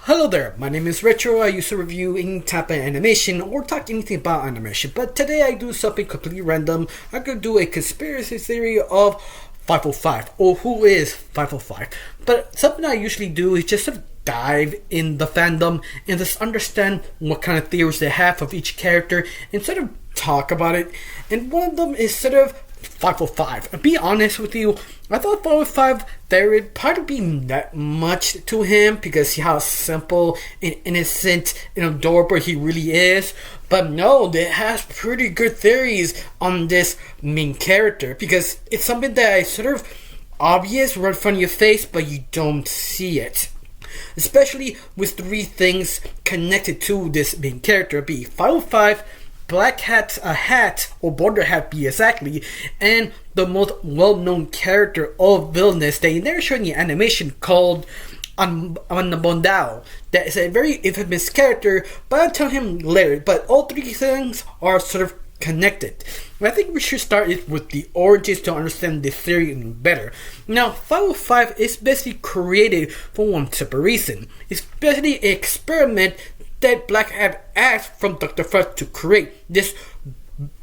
Hello there, my name is Retro. I used to review any type of animation or talk anything about animation, but today I do something completely random. I'm going to do a conspiracy theory of 505, or who is 505. But something I usually do is just sort of dive in the fandom and just understand what kind of theories they have of each character and sort of talk about it. And one of them is sort of 505. And be honest with you, I thought 505 there would probably be that much to him because how simple and innocent and adorable he really is. But no, it has pretty good theories on this main character because it's something that is sort of obvious right in front of your face, but you don't see it. Especially with three things connected to this main character, be 505, Black Hat's a hat, or border hat be exactly, and the most well-known character of Villainous that you never show in the animation called Untitled. That is a very infamous character, but I'll tell him later. But all three things are sort of connected. And I think we should start it with the origins to understand this theory even better. Now, 505 is basically created for one simple reason. It's basically an experiment that Black Hat asked from Dr. Flood to create this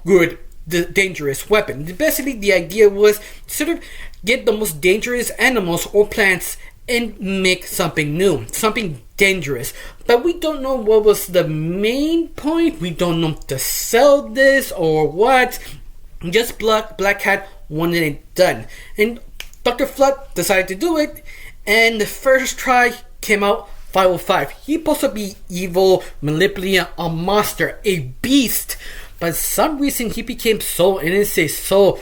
good, dangerous weapon. Basically, the idea was sort of get the most dangerous animals or plants and make something new, something dangerous. But we don't know what was the main point. We don't know to sell this or what. Just Black Hat wanted it done. And Dr. Flood decided to do it. And the first try came out 505. He's supposed to be evil, manipulating, a monster, a beast. But for some reason he became so innocent, so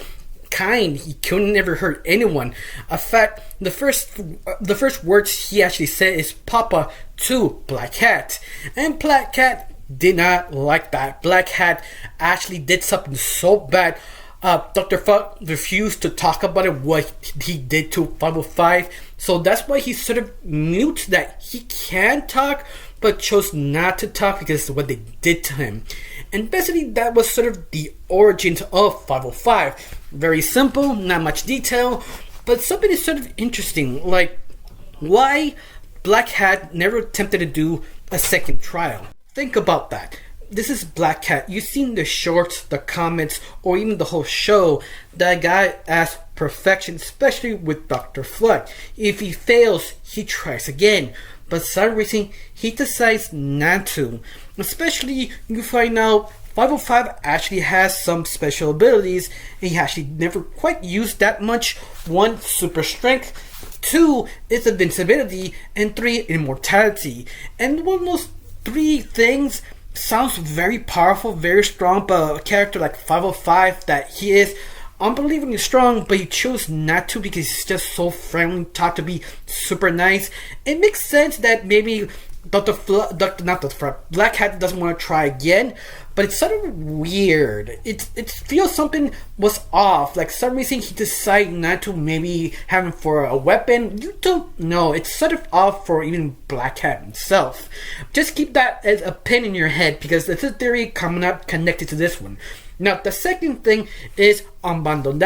kind. He couldn't never hurt anyone. In fact, the first words he actually said is "Papa" to Black Hat, and Black Hat did not like that. Black Hat actually did something so bad. Dr. Fuck refused to talk about it, what he did to 505. So that's why he sort of mute that he can talk, but chose not to talk because of what they did to him. And basically that was sort of the origins of 505. Very simple, not much detail, but something is sort of interesting, like why Black Hat never attempted to do a second trial. Think about that. This is Black Hat. You've seen the shorts, the comments, or even the whole show. That guy asks perfection, especially with Dr. Flood. If he fails, he tries again. But for some reason, he decides not to. Especially, you find out 505 actually has some special abilities. And he actually never quite used that much. 1, super strength. 2, is invincibility. And 3, immortality. And one of those 3 things sounds very powerful, very strong, but a character like 505 that he is unbelievably strong, but he chose not to because he's just so friendly, taught to be super nice. It makes sense that maybe Black Hat doesn't want to try again, but it's sort of weird. It feels something was off. Like some reason he decided not to maybe have him for a weapon. You don't know. It's sort of off for even Black Hat himself. Just keep that as a pin in your head because there's a theory coming up connected to this one. Now the second thing is Untitled.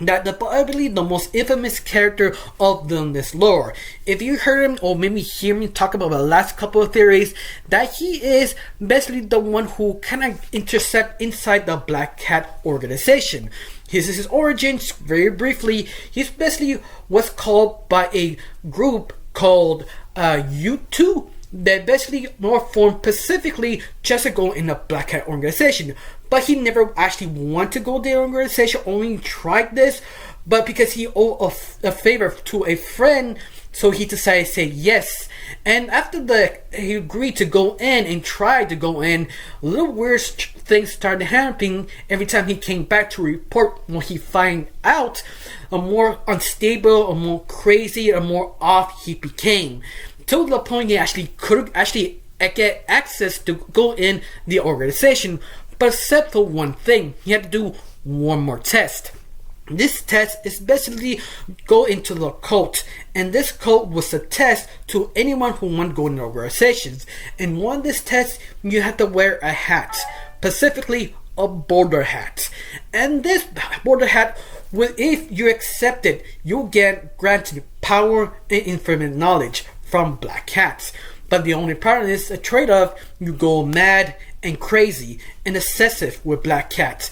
That I believe the most infamous character of Villainous lore. If you heard him or maybe hear me talk about the last couple of theories, that he is basically the one who kind of intercept inside the Black Hat organization. His origins, very briefly, he's basically what's called by a group called U2 that basically more formed specifically just to go in the Black Hat organization. But he never actually wanted to go to the organization, only tried this, but because he owed a favor to a friend, so he decided to say yes. And after he agreed to go in and tried to go in, little weird things started happening every time he came back to report what he find out. A more unstable, a more crazy, a more off he became. To the point he actually could get access to go in the organization, but except for one thing, he had to do one more test. This test is basically go into the cult, and this cult was a test to anyone who wanted to go in organizations. And one of these tests, you have to wear a hat, specifically a border hat. And this border hat, if you accept it, you'll get granted power and infinite knowledge from Black Cats. But the only problem is a trade-off. You go mad and crazy and excessive with Black Cat.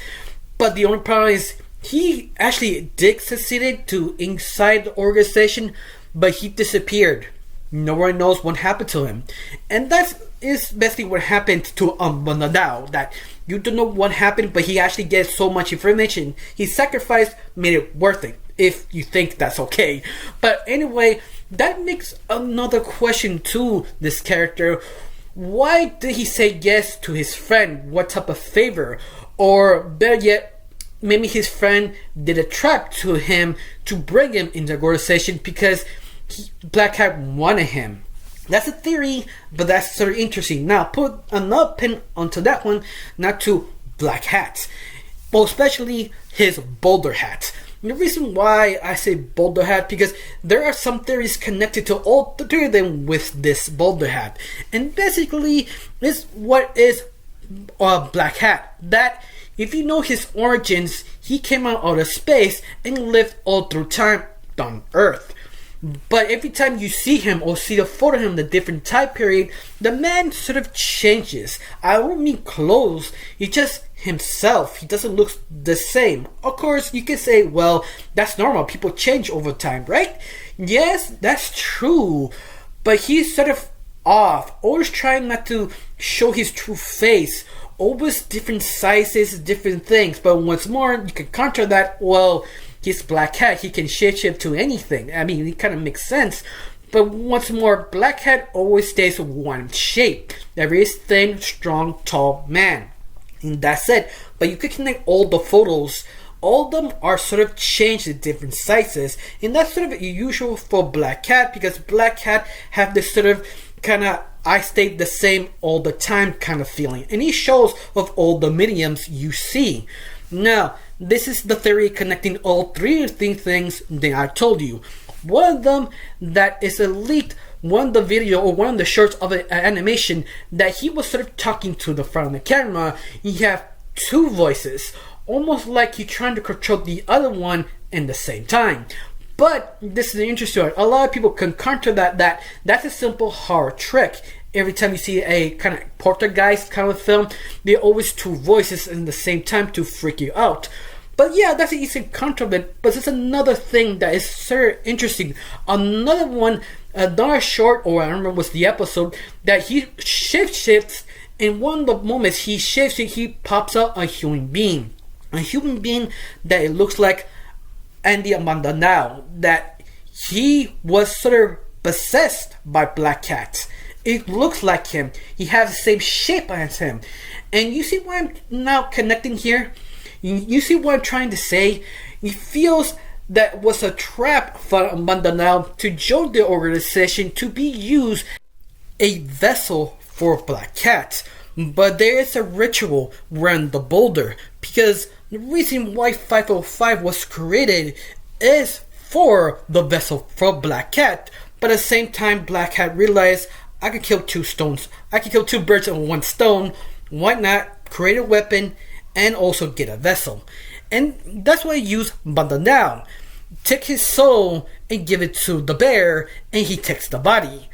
But the only problem is he actually did succeed to inside the organization, but he disappeared. No one knows what happened to him. And that is basically what happened to Nadal. That you don't know what happened, but he actually gets so much information. His sacrifice made it worth it, if you think that's okay. But anyway, that makes another question to this character. Why did he say yes to his friend? What type of favor? Or better yet, maybe his friend did a trap to him to bring him into the organization because Black Cat wanted him. That's a theory, but that's sort of interesting. Now, put another pin onto that one, not to Black Hat, but especially his boulder hat. And the reason why I say boulder hat, because there are some theories connected to all three of them with this boulder hat. And basically, is what is Black Hat. That, if you know his origins, he came out of space and lived all through time on Earth. But every time you see him or see the photo of him, the different time period, the man sort of changes. I don't mean clothes, he's just himself. He doesn't look the same. Of course, you can say, well, that's normal. People change over time, right? Yes, that's true. But he's sort of off, always trying not to show his true face. Always different sizes, different things. But once more, you can counter that, well, he's Black Cat, he can shapeshift to anything. I mean, it kind of makes sense. But once more, Black Cat always stays one shape. There is thin, strong, tall man. And that's it. But you can connect all the photos. All of them are sort of changed in different sizes. And that's sort of usual for Black Cat, because Black Cat have this sort of kind of I stay the same all the time kind of feeling. And he shows of all the mediums you see. Now, this is the theory connecting all three of these things that I told you. One of them that is a leaked, one of the video or one of the shorts of an animation that he was sort of talking to the front of the camera. You have two voices, almost like you're trying to control the other one in the same time. But this is the interesting one. A lot of people can counter that's a simple horror trick. Every time you see a kind of poltergeist kind of film, there are always two voices in the same time to freak you out. But yeah, that's an easy counter of it. But there's another thing that is so interesting. Another one, another short, or I don't remember what's the episode, that he shifts. In one of the moments he shifts, he pops out a human being. A human being that it looks like Andy Amanda now. That he was sort of possessed by Black Cat. It looks like him. He has the same shape as him. And you see why I'm now connecting here? You see what I'm trying to say? He feels that was a trap for Mandanao to join the organization to be used a vessel for Black Cat. But there is a ritual around the boulder, because the reason why 505 was created is for the vessel for Black Cat. But at the same time, Black Cat realized, I could kill two stones. I could kill two birds with one stone. Why not create a weapon and also get a vessel? And that's why he used Bandanao. Take his soul and give it to the bear, and he takes the body.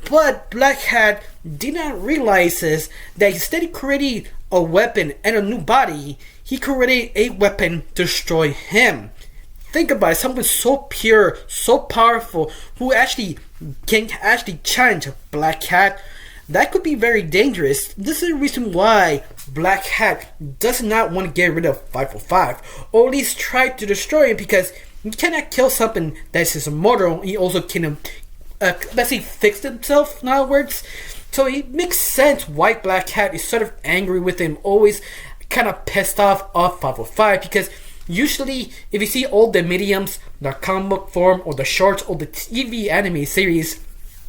But Black Hat did not realize this, that instead of creating a weapon and a new body, he created a weapon to destroy him. Think about it, someone so pure, so powerful, who actually can actually challenge Black Cat. That could be very dangerous. This is the reason why Black Hat does not want to get rid of 505, or at least try to destroy him, because you cannot kill something that is immortal. He also can, let's say, fix himself, in other words. So it makes sense why Black Cat is sort of angry with him, always kind of pissed off of 505, because usually, if you see all the mediums, the comic book form, or the shorts, or the TV anime series,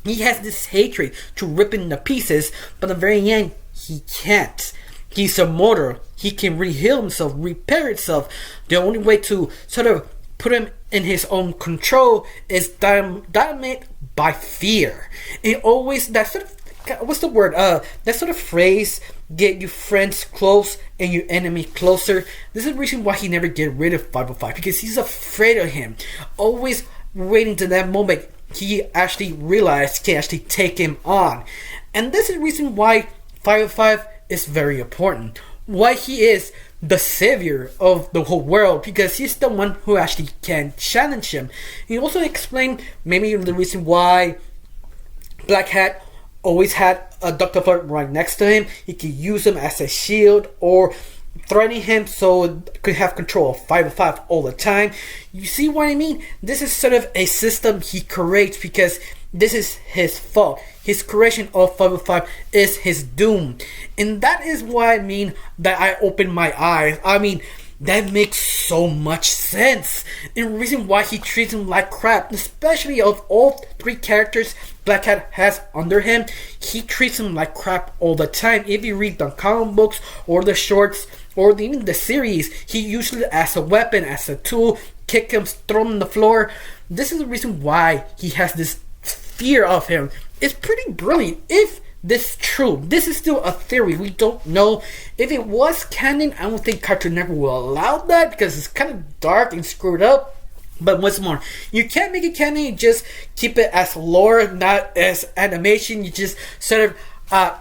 he has this hatred to rip into pieces, but at the very end, he can't. He's immortal. He can re-heal himself, repair himself. The only way to sort of put him in his own control is dominate by fear. And always, that sort of, what's the word? That sort of phrase, get your friends close and your enemy closer. This is the reason why he never get rid of 505, because he's afraid of him. Always waiting to that moment. he actually realized can actually take him on. And this is the reason why 505 is very important. Why he is the savior of the whole world, because he's the one who actually can challenge him. He also explained maybe the reason why Black Hat always had a Dr. Flirt right next to him. He could use him as a shield or threatening him so it could have control of 505 all the time. You see what I mean? This is sort of a system he creates because this is his fault. His creation of 505 is his doom. And that is why I mean that I opened my eyes. I mean, that makes so much sense. And the reason why he treats him like crap, especially of all three characters Black Hat has under him, he treats him like crap all the time. If you read the comic books or the shorts or even the series, he usually as a weapon, as a tool, kick him, throw him on the floor. This is the reason why he has this fear of him. It's pretty brilliant. If this is true, this is still a theory. We don't know if it was canon. I don't think Cartoon Network will allow that because it's kind of dark and screwed up. But once more, you can't make it canon. You just keep it as lore, not as animation. You just sort of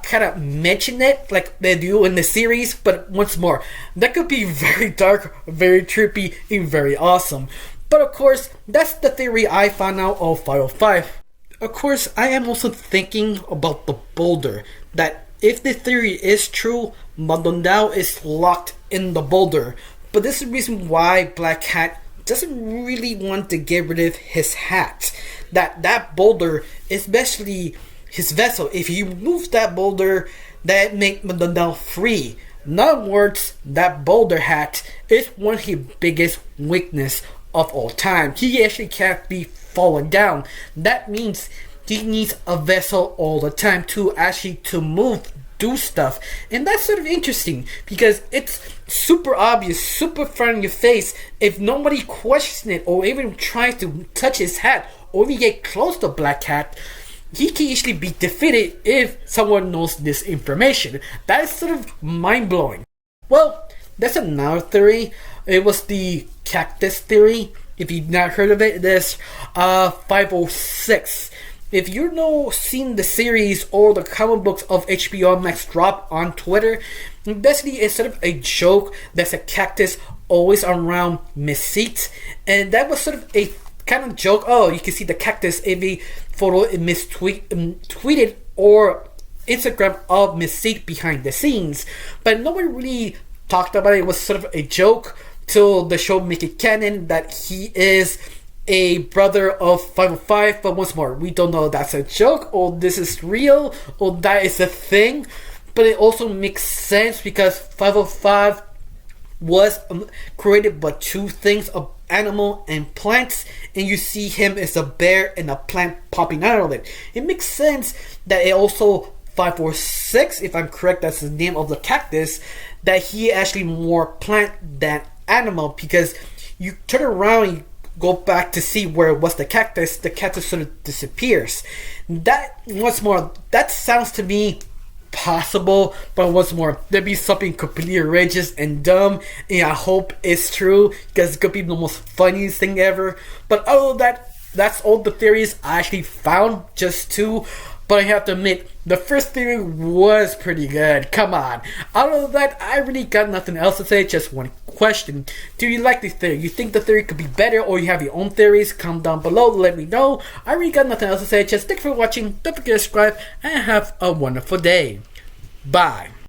kind of mention it like they do in the series. But once more, that could be very dark, very trippy, and very awesome. But of course, that's the theory I found out of 505. Of course, I am also thinking about the boulder. That if the theory is true, Madondao is locked in the boulder. But this is the reason why Black Hat doesn't really want to get rid of his hat. That boulder, especially his vessel, if he removes that boulder, that makes Madondao free. In other words, that boulder hat is one of his biggest weakness of all time. He actually can't be fallen down. That means he needs a vessel all the time to actually to move, do stuff. And that's sort of interesting because it's super obvious, super front in your face. If nobody questions it or even tries to touch his hat or even get close to Black Hat, he can easily be defeated if someone knows this information. That is sort of mind-blowing. Well, that's another theory. It was the Cactus Theory. If you've not heard of it, there's 506. If you've seen the series or the comic books of HBO Max drop on Twitter, basically it's sort of a joke that's a cactus always around Mesite. And that was sort of a kind of joke. Oh, you can see the cactus in the photo tweeted or Instagram of Mesite behind the scenes. But nobody really talked about it. It was sort of a joke till the show make it canon that he is a brother of 505. But once more, we don't know if that's a joke or this is real or that is a thing. But it also makes sense because 505 was created by two things, an animal and plants, and you see him as a bear and a plant popping out of it. It makes sense that it also 546, if I'm correct, that's the name of the cactus, that he actually more plant than animal, because you turn around and you go back to see where it was the cactus sort of disappears. That, once more, that sounds to me possible, but once more, there'd be something completely outrageous and dumb, and I hope it's true, because it could be the most funniest thing ever. But other than that, that's all the theories I actually found, just two. But I have to admit, the first theory was pretty good. Come on. Other than that, I really got nothing else to say. Just one question. Do you like this theory? You think the theory could be better, or you have your own theories? Comment down below. Let me know. I really got nothing else to say. Just thanks for watching. Don't forget to subscribe, and have a wonderful day. Bye.